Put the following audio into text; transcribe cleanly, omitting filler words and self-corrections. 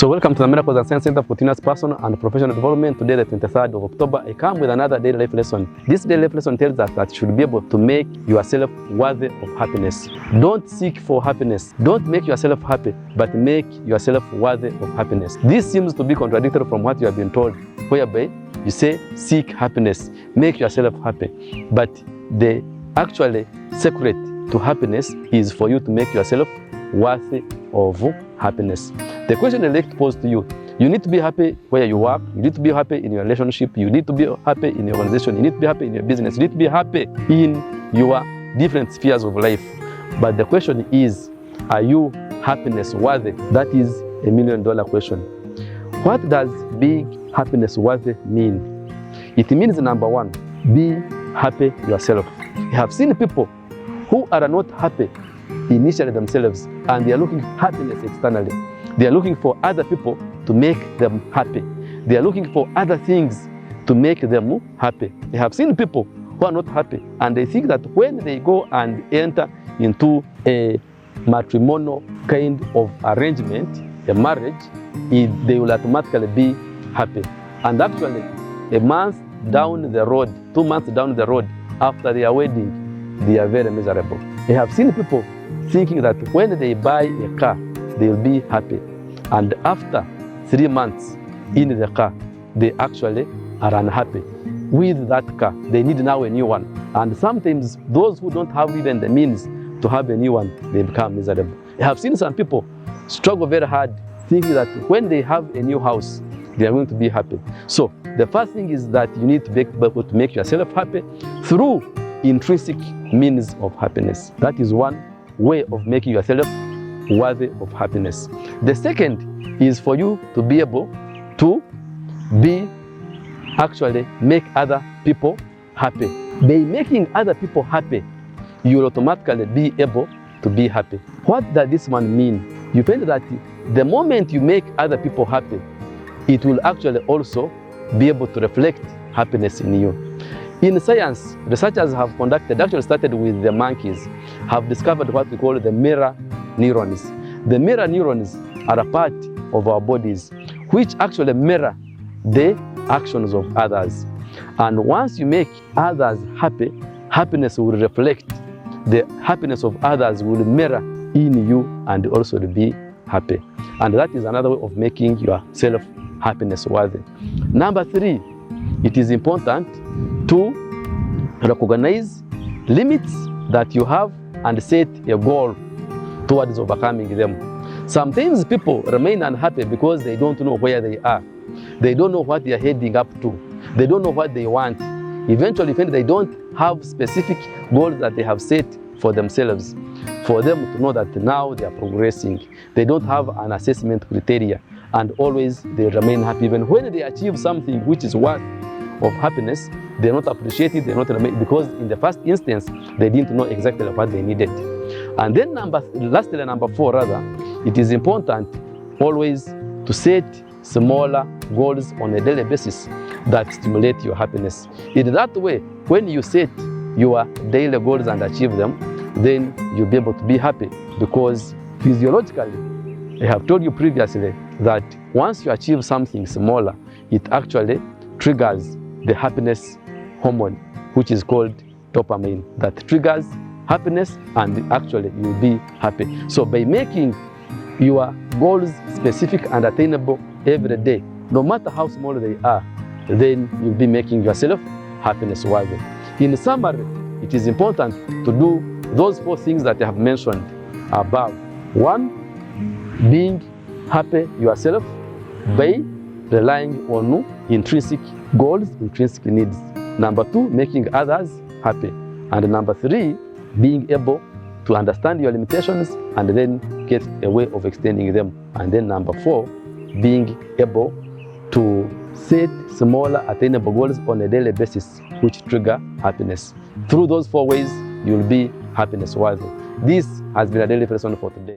So welcome to the Miracles and Science Center for Continuous Personal and Professional Development. Today, the 23rd of October, I come with another daily life lesson. This daily life lesson tells us that you should be able to make yourself worthy of happiness. Don't seek for happiness. Don't make yourself happy, but make yourself worthy of happiness. This seems to be contradictory from what you have been told, whereby you say, seek happiness, make yourself happy. But the actual secret to happiness is for you to make yourself worthy of happiness. The question I'd like to pose to you, you need to be happy where you work, you need to be happy in your relationship, you need to be happy in your organization, you need to be happy in your business, you need to be happy in your different spheres of life. But the question is, are you happiness worthy? That is $1 million question. What does being happiness worthy mean? It means, number one, be happy yourself. You have seen people who are not happy initially themselves, and they are looking for happiness externally. They are looking for other people to make them happy. They are looking for other things to make them happy. They have seen people who are not happy, and they think that when they go and enter into a matrimonial kind of arrangement, a marriage, they will automatically be happy. And actually, a month down the road, 2 months down the road, after their wedding, they are very miserable. They have seen people thinking that when they buy a car, they will be happy. And after 3 months in the car, they actually are unhappy with that car. They need now a new one. And sometimes those who don't have even the means to have a new one, they become miserable. I have seen some people struggle very hard, thinking that when they have a new house, they are going to be happy. So the first thing is that you need to be able to make yourself happy through intrinsic means of happiness. That is one way of making yourself worthy of happiness. The second is for you to be able to actually make other people happy. By making other people happy, you will automatically be able to be happy. What does this one mean? You find that the moment you make other people happy, it will actually also be able to reflect happiness in you. In science, researchers have conducted, actually started with the monkeys, have discovered what we call the mirror neurons. The mirror neurons are a part of our bodies which actually mirror the actions of others. And once you make others happy, happiness will reflect. The happiness of others will mirror in you and also to be happy. And that is another way of making yourself happiness worthy. Number three, it is important to recognize limits that you have and set a goal towards overcoming them. Sometimes people remain unhappy because they don't know where they are. They don't know what they are heading up to. They don't know what they want. Eventually, they don't have specific goals that they have set for themselves, for them to know that now they are progressing. They don't have an assessment criteria, and always they remain happy. Even when they achieve something which is worth of happiness, they not appreciate it, they not because in the first instance, they didn't know exactly what they needed. And then lastly, number four, it is important always to set smaller goals on a daily basis that stimulate your happiness. In that way, when you set your daily goals and achieve them, then you'll be able to be happy, because physiologically, I have told you previously that once you achieve something smaller, it actually triggers the happiness hormone, which is called dopamine, that triggers happiness, and actually you'll be happy. So by making your goals specific and attainable every day, no matter how small they are, then you'll be making yourself happiness worthy. In summary, it is important to do those 4 things that I have mentioned above. 1, being happy yourself by relying on intrinsic goals, intrinsic needs. Number 2, making others happy. And number 3, being able to understand your limitations and then get a way of extending them. And then number 4, being able to set smaller attainable goals on a daily basis which trigger happiness. Through those 4 ways, you'll be happiness worthy. This has been a daily lesson for today.